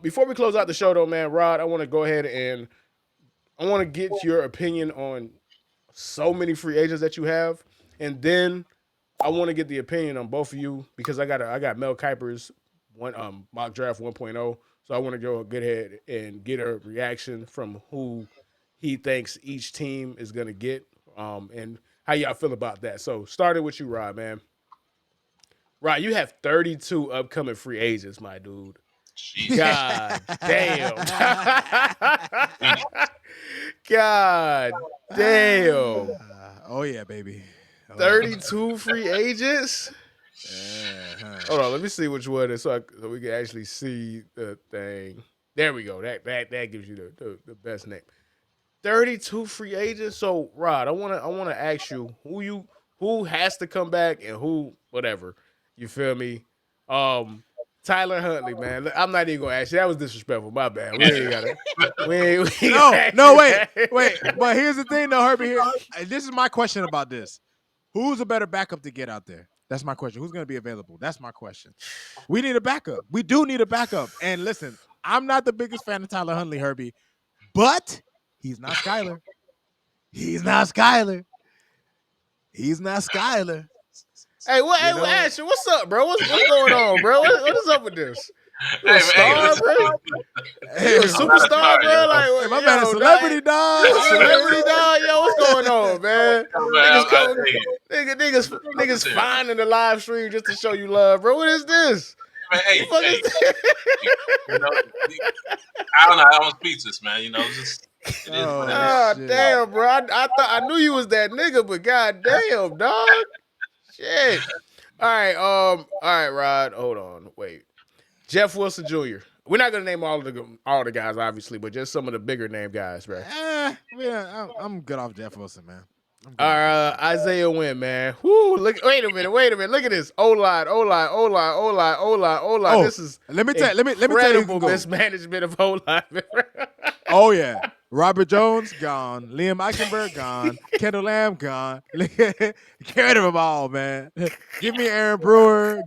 Before we close out the show, though, man, Rod, I want to go ahead and I want to get your opinion on so many free agents that you have, and then I want to get the opinion on both of you because I got Mel Kiper's one mock draft 1.0, so I want to get ahead and get a reaction from who he thinks each team is gonna get, and how y'all feel about that. So starting with you, Rod, man. Rod, you have 32 upcoming free agents, my dude. Jesus. God damn. God damn. Oh yeah, baby. Oh yeah. 32 free agents? Uh-huh. Hold on, let me see which one is so we can actually see the thing. There we go. That gives you the best name. 32 free agents. So Rod, I wanna ask you who has to come back and who whatever. You feel me? Um Tyler Huntley, man. I'm not even gonna ask you. That was disrespectful. My bad. We ain't got it. We ain't No, gotta ask no, you wait, wait. that. But here's the thing, though, Herbie. Here, this is my question about this. Who's a better backup to get out there? That's my question. Who's going to be available? That's my question. We need a backup. We do need a backup. And listen, I'm not the biggest fan of Tyler Huntley, Herbie, but he's not Skyler. He's not Skyler. He's not Skyler. Hey, You what, know, Ashton, what's up, bro? What's going on, bro? What is up with this? You a Hey, hey, star, listen, bro? hey, You a I'm not a superstar, star, bro? yo. Like, hey, my yo, man, a celebrity dog. you a celebrity dog? Yo, what's going on, man? Yo, man, Niggas I come, tell you, niggas listen, finding the live stream just to show you love, bro. What is this? man, The fuck is hey, this? you know, I don't know. I don't speechless, man. You know, just it is what it Oh, is. Ah, shit. damn, bro. I thought I knew you was that nigga, but god damn, dog. Shit. All right, Rod. Hold on. Wait. Jeff Wilson Jr. We're not gonna name all the guys, obviously, but just some of the bigger name guys, bro. Yeah, I'm good off Jeff Wilson, man. I'm good off Jeff Wilson. Isaiah Wynn, man. Whoo, look, wait a minute. Look at this. O line. Oh, This is let me tell you who can incredible go. mismanagement of O line. Oh yeah, Robert Jones gone, Liam Eichenberg gone, Kendall Lamb gone. Get rid of them all, man. Give me Aaron Brewer.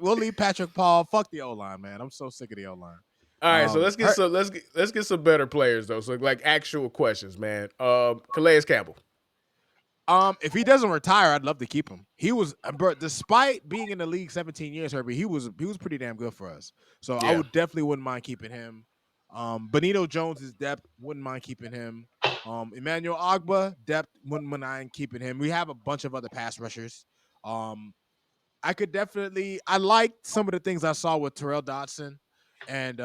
We'll leave Patrick Paul. Fuck the O line, man. I'm so sick of the O line. All right, so let's get Her, some let's get some better players though. So like actual questions, man. Calais Campbell. if he doesn't retire, I'd love to keep him. He was, bro, despite being in the league 17 years, Herbie, he was pretty damn good for us. So I Yeah. would definitely wouldn't mind keeping him. Benito Jones is depth, wouldn't mind keeping him. Emmanuel Ogba, depth, wouldn't mind keeping him. We have a bunch of other pass rushers. Um, I liked some of the things I saw with Terrell Dodson and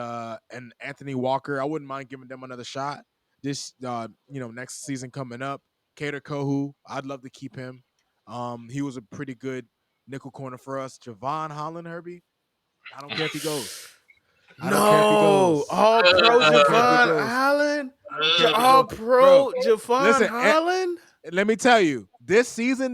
Anthony Walker. I wouldn't mind giving them another shot. This next season coming up. Cater Kohu, I'd love to keep him. He was a pretty good nickel corner for us. Javon Holland, Herbie. I don't care if he goes. I don't care if he No, goes. all pro I don't care if he Javon goes. Holland. I don't care if he All goes. Bro, pro Javon listen, Holland. let me tell you, this season,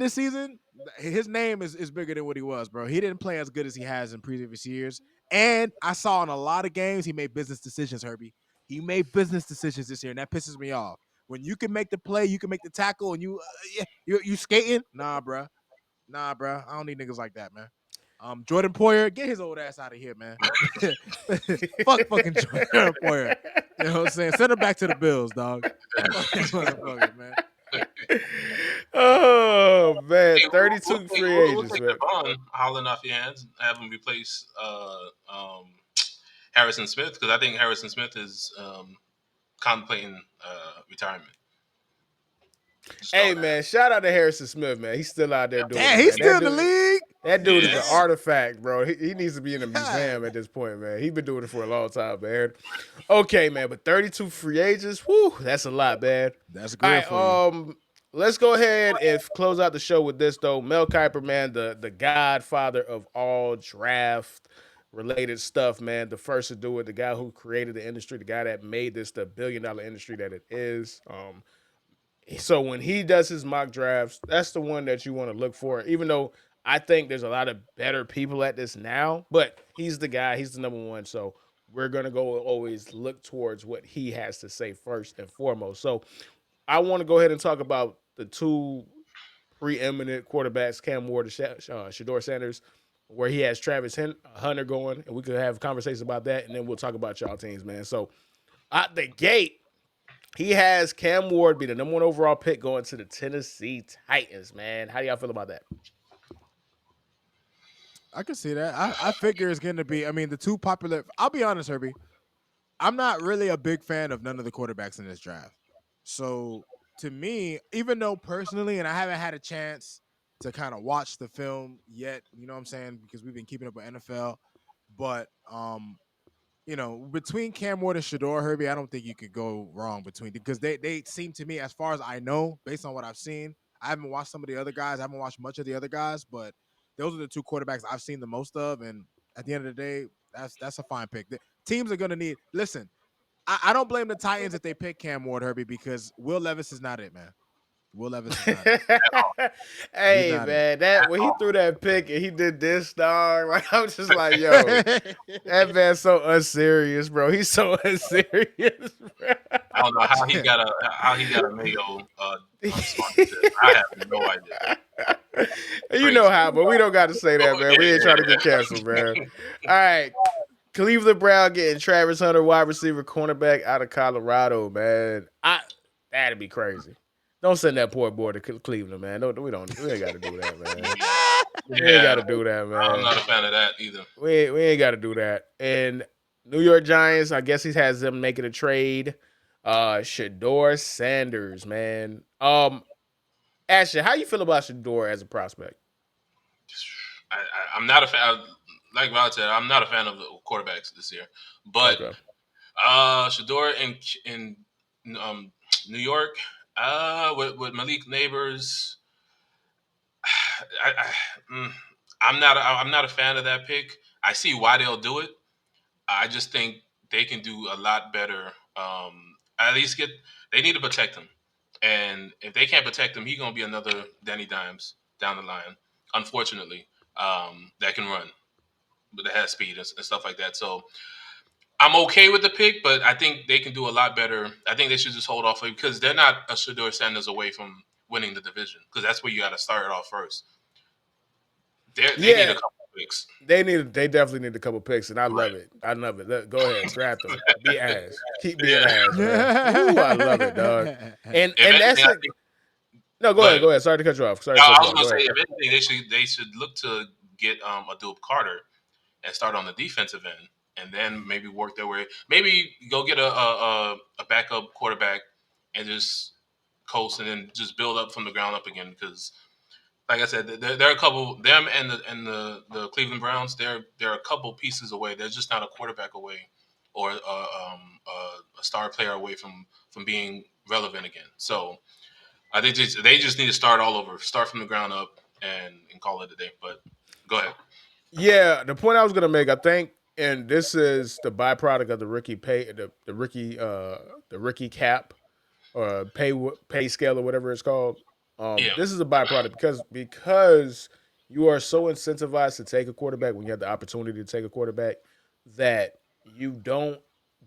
his name is bigger than what he was, bro. He didn't play as good as he has in previous years. And I saw in a lot of games he made business decisions, Herbie. He made business decisions this year, and that pisses me off. When you can make the play, you can make the tackle, and you skating, nah, bro. Nah, bro. I don't need niggas like that, man. Jordan Poyer, get his old ass out of here, man. Fuck fucking Jordan Poyer. You know what I'm saying? Send him back to the Bills, dog. Fuck that motherfucker, man. Oh man, Hey, 32 free we'll agents, take man. Devon Holland off your hands and have him replace Harrison Smith because I think Harrison Smith is contemplating retirement. Just Hey throwing that. man, shout out to Harrison Smith, man. He's still out there doing Damn, it, he's man. still in the league. That dude is an Yes. artifact, bro. He needs to be in a museum God. at this point, man. He's been doing it for a long time, man. Okay, man, but 32 free agents, whew, that's a lot, man. That's All good for you. right, let's go ahead and close out the show with this though. Mel Kiper, man, the godfather of all draft related stuff, man. The first to do it, the guy who created the industry, the guy that made this the billion-dollar industry that it is. So when he does his mock drafts, that's the one that you want to look for. Even though I think there's a lot of better people at this now, but he's the guy, he's the number one. So we're gonna go always look towards what he has to say first and foremost. So I want to go ahead and talk about the two preeminent quarterbacks, Cam Ward and Shador Sanders. where he has Travis Hunter going, and we could have conversations about that, and then we'll talk about y'all teams, man. So out the gate, he has Cam Ward be the number 1 overall pick going to the Tennessee Titans, man. How do y'all feel about that? I can see that. I figure it's going to be. I mean, the two popular. I'll be honest, Herbie. I'm not really a big fan of none of the quarterbacks in this draft. So to me, even though personally, and I haven't had a chance to kind of watch the film yet, you know what I'm saying, because we've been keeping up with NFL, but between Cam Ward and Shador Herbie, I don't think you could go wrong between because they seem to me, as far as I know, based on what I've seen. I haven't watched some of the other guys. I haven't watched much of the other guys, but those are the two quarterbacks I've seen the most of. And at the end of the day, that's a fine pick. The teams are gonna need. Listen, I don't blame the Titans if they pick Cam Ward Herbie because Will Levis is not it, man. Will Levis is not it. He's Hey not it. man, that when he threw that pick and he did this, dog, like I'm just like, yo, that man's so unserious, bro. He's so unserious, bro. I don't know how he got a Mayo sponsorship. I have no idea. You Crazy. know how, but we don't got to say that, Oh, man. We ain't trying to get canceled, man. All right. Cleveland Brown getting Travis Hunter, wide receiver, cornerback out of Colorado, man. That'd be crazy. Don't send that poor boy to Cleveland, man. No, we ain't got to do that, man. We ain't got Yeah, to do that, I'm man. not a fan of that either. We ain't got to do that. And New York Giants, I guess he has them making a trade. Shador Sanders, man. Ashley, how you feel about Shador as a prospect? I'm not a fan. Like Val said, I'm not a fan of the quarterbacks this year. But Okay. Shador in New York, with Malik Neighbors, I, I, mm, I'm not a fan of that pick. I see why they'll do it. I just think they can do a lot better. At least they need to protect him, and if they can't protect him, he's gonna be another Danny Dimes down the line. Unfortunately, that can run, but that has speed and stuff like that. So I'm okay with the pick, but I think they can do a lot better. I think they should just hold off because they're not a Shador Sanders away from winning the division because that's where you got to start it off first. They need a Yeah, couple of picks. they definitely need a couple picks, and I Right. love it. I love it. Go ahead, draft them. Be ass. Keep being Yeah. ass, man. Ooh, I love it, dog. And If that's anything, I it. think. No, Go ahead. go ahead. Sorry to cut you off. Sorry to I cut I you was off. gonna Go say, ahead. if anything, they should look to get a Duke Carter and start on the defensive end, and then maybe work their way. Maybe go get a backup quarterback and just coast, and then just build up from the ground up again. Because, like I said, there are a couple them and the Cleveland Browns. They're a couple pieces away. They're just not a quarterback away or a star player away from being relevant again. So I think they just need to start all over, start from the ground up, and call it a day. But go ahead. Yeah, the point I was gonna make, I think, and this is the byproduct of the rookie pay, the rookie cap or pay scale or whatever it's called. Yeah, This is a byproduct because you are so incentivized to take a quarterback when you have the opportunity to take a quarterback that you don't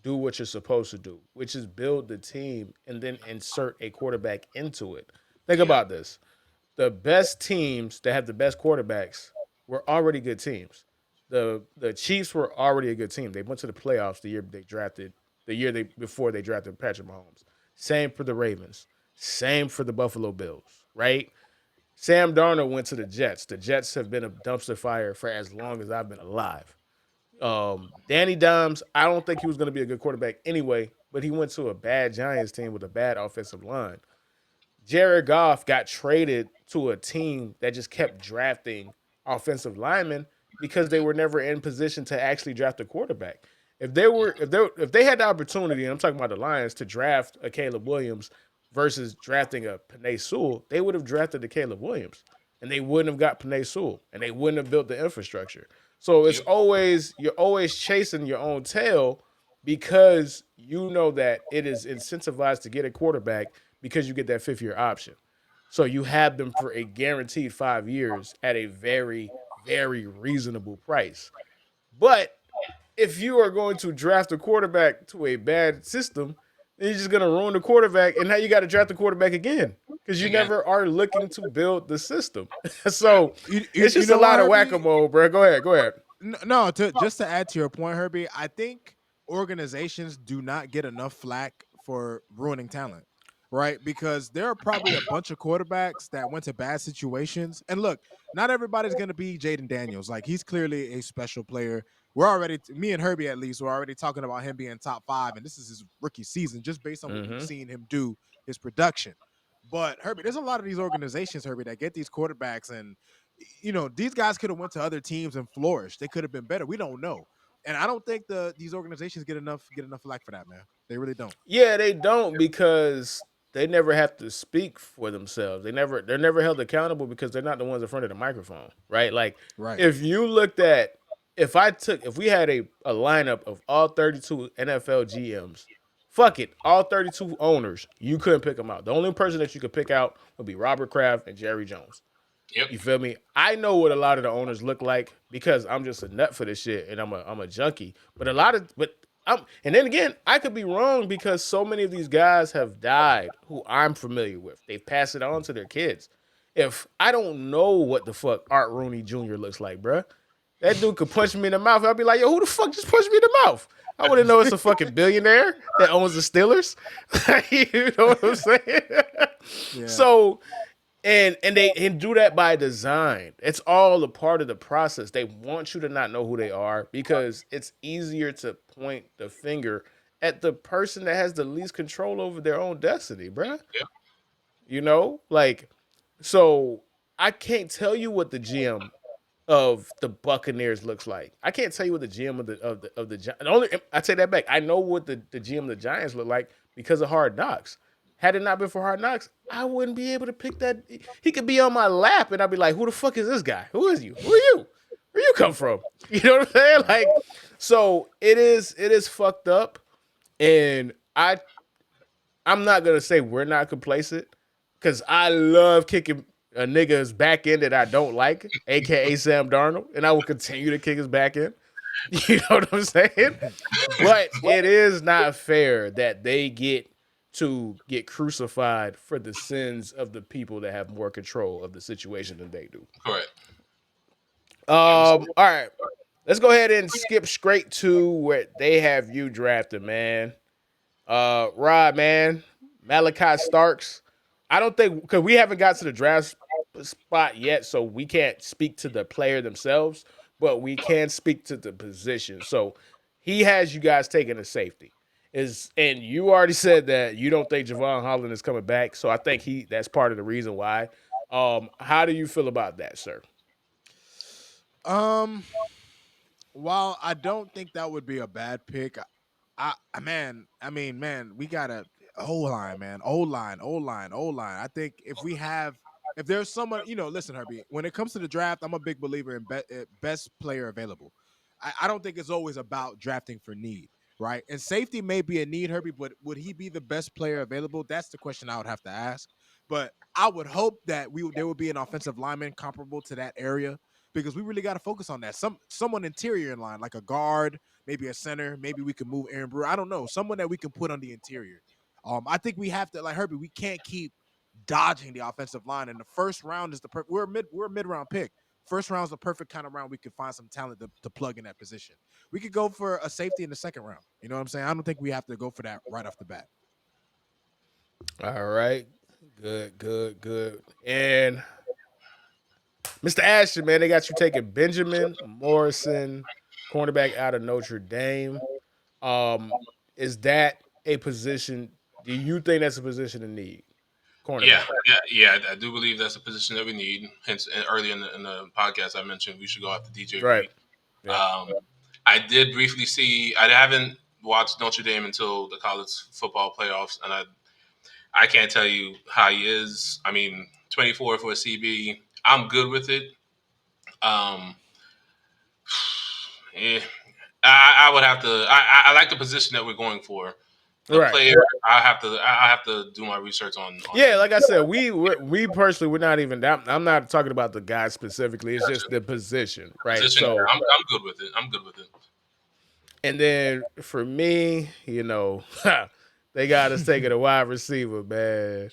do what you're supposed to do, which is build the team and then insert a quarterback into it. Think yeah, about this: the best teams that have the best quarterbacks were already good teams. The Chiefs were already a good team. They went to the playoffs the year they before they drafted Patrick Mahomes. Same for the Ravens. Same for the Buffalo Bills, right? Sam Darnold went to the Jets. The Jets have been a dumpster fire for as long as I've been alive. Danny Dimes, I don't think he was going to be a good quarterback anyway, but he went to a bad Giants team with a bad offensive line. Jared Goff got traded to a team that just kept drafting offensive linemen because they were never in position to actually draft a quarterback. If they had the opportunity, and I'm talking about the Lions, to draft a Caleb Williams versus drafting a Penei Sewell, they would have drafted the Caleb Williams, and they wouldn't have got Penei Sewell, and they wouldn't have built the infrastructure. So it's yep, always you're always chasing your own tail because you know that it is incentivized to get a quarterback because you get that 5th-year option. So you have them for a guaranteed 5 years at a very, very reasonable price. But if you are going to draft a quarterback to a bad system, then you're just going to ruin the quarterback, and now you got to draft the quarterback again. because you Again, never are looking to build the system. So You, you, it's you just a know what, lot of whack a Herbie? mole, bro. Go ahead, go ahead. No, just to add to your point, Herbie, I think organizations do not get enough flack for ruining talent, right? Because there are probably a bunch of quarterbacks that went to bad situations. And look, not everybody's going to be Jaden Daniels. Like, he's clearly a special player. We're already, me and Herbie at least, we're already talking about him being top 5, and this is his rookie season just based on what we've Mm-hmm. seen him do, his production. But Herbie, there's a lot of these organizations, Herbie, that get these quarterbacks, and these guys could have went to other teams and flourished. They could have been better. We don't know. And I don't think these organizations get enough flack for that, man. They really don't. Yeah, they don't because they never have to speak for themselves. They're never held accountable because they're not the ones in front of the microphone, right? Like Right. if you looked at if we had a lineup of all 32 NFL GMs, fuck it, all 32 owners, you couldn't pick them out. The only person that you could pick out would be Robert Kraft and Jerry Jones. yep, You feel me? I know what a lot of the owners look like because I'm just a nut for this shit and I'm a junkie. But a lot of but I'm and then again, I could be wrong because so many of these guys have died who I'm familiar with. They've passed it on to their kids. If I don't know what the fuck Art Rooney Jr. looks like, bruh, that dude could punch me in the mouth. I'd be like, yo, who the fuck just punched me in the mouth? I wouldn't know it's a fucking billionaire that owns the Steelers. You know what I'm saying? Yeah. So and they do that by design. It's all a part of the process. They want you to not know who they are because it's easier to point the finger at the person that has the least control over their own destiny, bruh. yep, You know, like so I can't tell you what the GM of the Buccaneers looks like. I can't tell you what the GM of the only I take that back. I know what the GM of the Giants look like because of Hard Knocks. Had it not been for Hard Knocks, I wouldn't be able to pick that. He could be on my lap, and I'd be like, "Who the fuck is this guy? Who is you? Who are you? Where you come from?" You know what I'm saying? Right. Like, so it is fucked up, and I'm not gonna say we're not complacent because I love kicking a nigga's back end that I don't like, aka Sam Darnold, and I will continue to kick his back end. You know what I'm saying? But it is not fair that they get to get crucified for the sins of the people that have more control of the situation than they do. correct. All right. Let's go ahead and skip straight to where they have you drafted, man. Rod, man, Malachi Starks. I don't think because we haven't got to the draft spot yet, so we can't speak to the player themselves, but we can speak to the position. So he has you guys taking a safety. And you already said that you don't think Javon Holland is coming back, so I think that's part of the reason why. How do you feel about that, sir? Um. While I don't think that would be a bad pick, man, I mean, man, we got a O line, man, O line. I think if there's someone, listen, Herbie, when it comes to the draft, I'm a big believer in best player available. I don't think it's always about drafting for need, right? And safety may be a need, Herbie, but would he be the best player available? That's the question I would have to ask. But I would hope that there would be an offensive lineman comparable to that area because we really got to focus on that. Someone interior in line, like a guard, maybe a center. Maybe we can move Aaron Brewer. I don't know. Someone that we can put on the interior. I think we have to, like Herbie. We can't keep dodging the offensive line. And the first round is we're a mid round pick. First round is the perfect kind of round we could find some talent to plug in that position. We could go for a safety in the second round. You know what I'm saying? I don't think we have to go for that right off the bat. All right. Good, good, good. And Mr. Ashton, man, they got you taking Benjamin Morrison, cornerback out of Notre Dame. Um, is that a position? Do you think that's a position in need? Yeah, Cornerback. yeah. I do believe that's a position that we need. Hence, and earlier in the podcast, I mentioned we should go after DJ Right. Reed. Yep. Um, I did briefly see. I haven't watched Notre Dame until the college football playoffs, and I can't tell you how he is. I mean, 24 for a CB. I'm good with it. Um, eh, I would have to. I like the position that we're going for. The Right. player, I have to do my research on Yeah, him. like I said, we personally we're not even. I'm not talking about the guy specifically. It's just Gotcha. the position, right? Position. So, I'm good with it. I'm good with it. and then for me, they got us taking a wide receiver, man.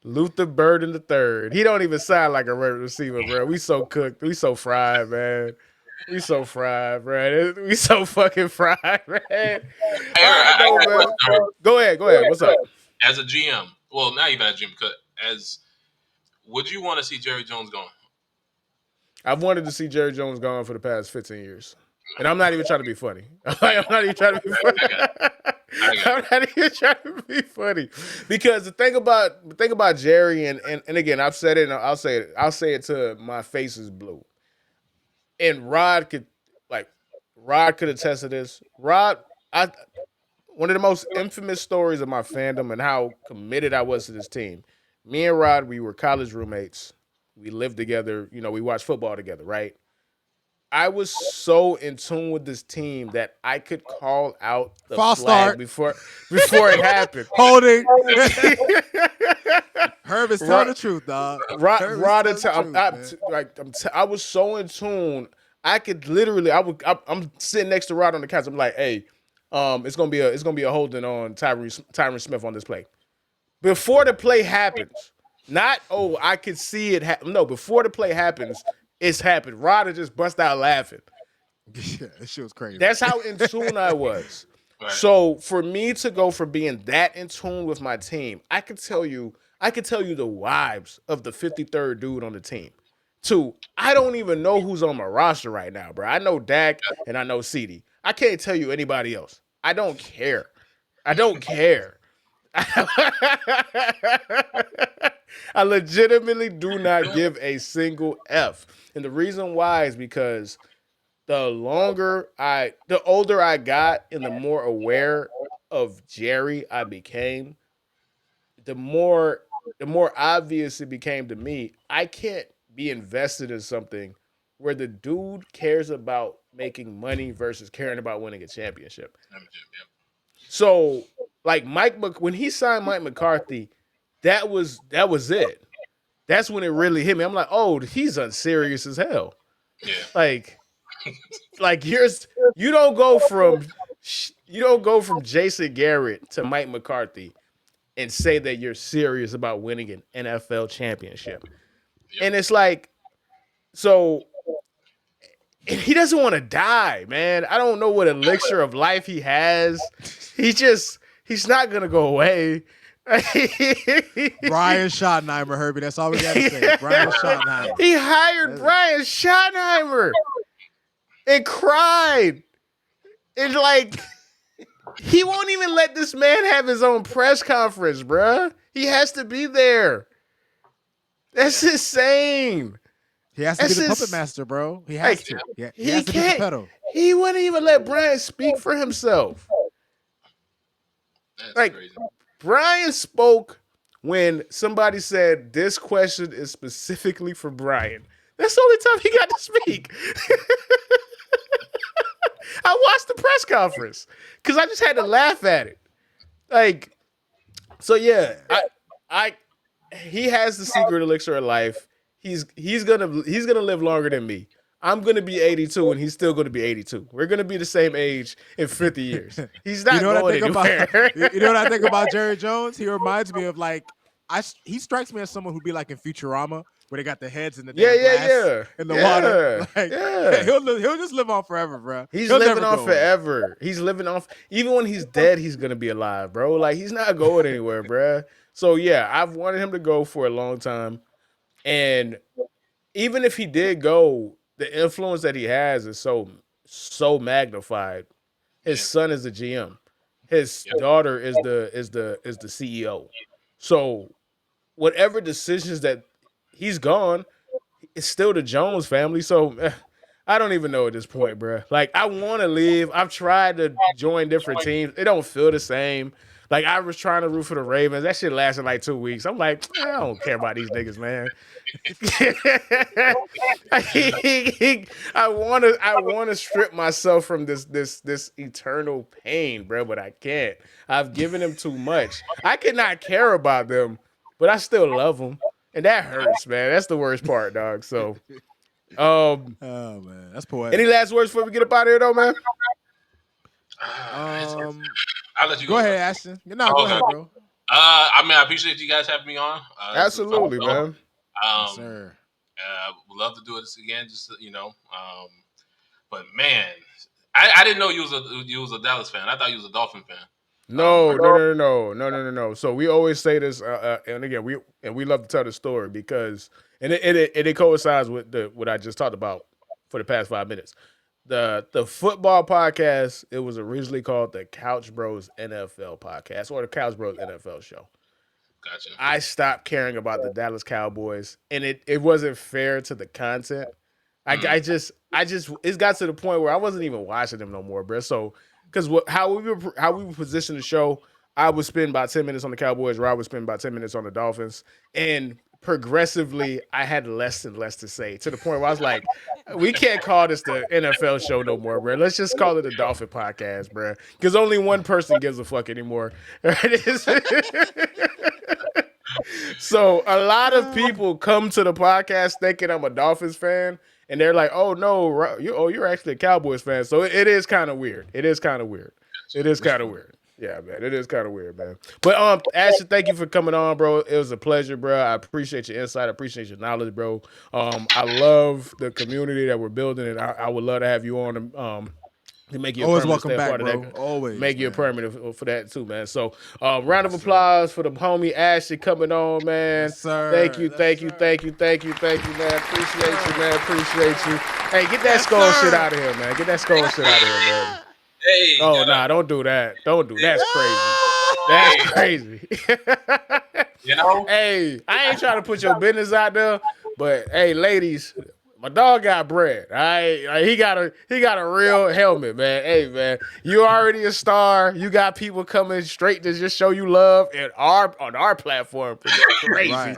Luther Burden the third. He don't even sound like a receiver, bro. We so cooked. We so fried, man. We so fried, man. We so fucking fried, man. Hey, All right, I though, got a man. question, Herb. Go ahead. Go ahead. What's up? As a GM, well, not even as a GM, because as would you want to see Jerry Jones gone? I've wanted to see Jerry Jones gone for the past 15 years. And I'm not even trying to be funny. I'm not even trying to be funny. I got, I got. I'm not even trying to be funny. Because the thing about Jerry and again, I've said it and I'll say it till my face is blue. And like Rod could attest to this. I one of the most infamous stories of my fandom and how committed I was to this team. Me and Rod, we were college roommates. We lived together, we watched football together, right? I was so in tune with this team that I could call out the False flag start. before it happened. Holding. Herb is telling Rod, the truth, dog. Rod, Herb is Rod telling the truth, man. I was so in tune. I could literally, I'm sitting next to Rod on the couch. I'm like, hey, it's gonna be a holding on Tyron Smith on this play before the play happens. Not I could see it. No, before the play happens, it's happened. Rod just bust out laughing. Yeah, that shit was crazy. That's how in tune I was. Right. So for me to go from being that in tune with my team, I could tell you the vibes of the 53rd dude on the team. To I don't even know who's on my roster right now, bro. I know Dak and I know CD. I can't tell you anybody else. I don't care. I don't care. I legitimately do not give a single F. And the reason why is because the older I got and the more aware of Jerry I became, the more the more obvious it became to me, I can't be invested in something where the dude cares about making money versus caring about winning a championship. So, like when he signed Mike McCarthy, that was it. That's when it really hit me. I'm like, oh, he's unserious as hell. Yeah. Like, here's you don't go from Jason Garrett to Mike McCarthy and say that you're serious about winning an NFL championship. Yep. And it's like, so he doesn't want to die, man. I don't know what elixir of life he has. He's not gonna go away. Brian Schottenheimer, Herbie. That's all we got to say. Brian Schottenheimer. He hired Brian Schottenheimer and cried. And like, he won't even let this man have his own press conference, bruh. He has to be there. That's insane. He has to be the puppet master, bro. He has to. Yeah, he has to be the pedal. He wouldn't even let Brian speak for himself. That's Like, crazy. Brian spoke when somebody said this question is specifically for Brian. That's the only time he got to speak. I watched the press conference because I just had to laugh at it. Like, so yeah, he has the secret elixir of life. He's gonna live longer than me. I'm gonna be 82 and he's still gonna be 82. We're gonna be the same age in 50 years. He's not going anywhere. You know what I think about Jerry Jones? He reminds me of like he strikes me as someone who'd be like in Futurama where they got the heads in the glass in the water. Like, he'll just live on forever, bro. He's living on forever. He's living on even when he's dead, he's gonna be alive, bro. Like he's not going anywhere, bro. So yeah, I've wanted him to go for a long time. And even if he did go, the influence that he has is so magnified. His son is the GM. His daughter is the CEO. So whatever decisions that he's gone, it's still the Jones family. So I don't even know at this point, bro. Like I want to leave. I've tried to join different teams. It don't feel the same. Like I was trying to root for the Ravens. That shit lasted like 2 weeks. I'm like, I don't care about these niggas, man. I want to strip myself from this eternal pain, bro, but I can't. I've given them too much. I cannot care about them, but I still love them, and that hurts, man. That's the worst part, dog. So, oh man, that's poetic. Any last words before we get up out of here, though, man? I'll let you go. Go ahead, Ashton. No, go ahead, bro. I mean, I appreciate you guys having me on. This was fun. Absolutely, man. Yes, Um, sir. would love to do this again. Just but man, I didn't know you was a Dallas fan. I thought you was a Dolphin fan. No, no, no, no, no, no, no, no. So we always say this, and again, we love to tell the story because, and it coincides with what I just talked about for the past 5 minutes. The football podcast, it was originally called the Couch Bros NFL podcast or the Couch Bros NFL show. Gotcha. I stopped caring about the Dallas Cowboys, and it wasn't fair to the content. I just it got to the point where I wasn't even watching them no more, bro. So because how we were positioned the show, I would spend about 10 minutes on the Cowboys, Rob would spend about 10 minutes on the Dolphins, and progressively I had less and less to say to the point where I was like, we can't call this the NFL show no more, bro. Let's just call it the Dolphin podcast, bro. Because only one person gives a fuck anymore. So a lot of people come to the podcast thinking I'm a Dolphins fan, and they're like, "Oh no, you're actually a Cowboys fan." So it is kind of weird. It is kind of weird. It is kind of weird. Yeah, man. It is kind of weird, man. But Ashton, thank you for coming on, bro. It was a pleasure, bro. I appreciate your insight. I appreciate your knowledge, bro. I love the community that we're building, and I would love to have you on. To make you Always a welcome back, part bro. of that. Always make you a man. permanent for that too, man. So round of applause for the homie Ashley coming on, man. Yes, sir. Thank you, Yes, thank you, sir. thank you, thank you, thank you, man. Appreciate you, man. Appreciate you. Hey, get that Yes, skull sir. shit out of here, man. Get that skull shit out of here, man. Hey, Oh nah, don't do that. Don't do that's crazy. That's crazy. You know, Hey, I ain't trying to put your business out there, but hey, ladies, my dog got bread. All right, like, he got a real helmet, man. Hey, man, you already a star. You got people coming straight to just show you love on our platform, which is crazy. Right.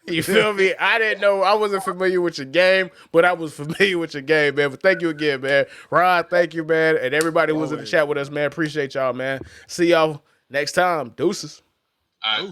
You feel me? I didn't know. I wasn't familiar with your game, but I was familiar with your game, man. But thank you again, man. Rod, thank you, man. And everybody who was in the chat with us, man. Appreciate y'all, man. See y'all next time. Deuces. all right.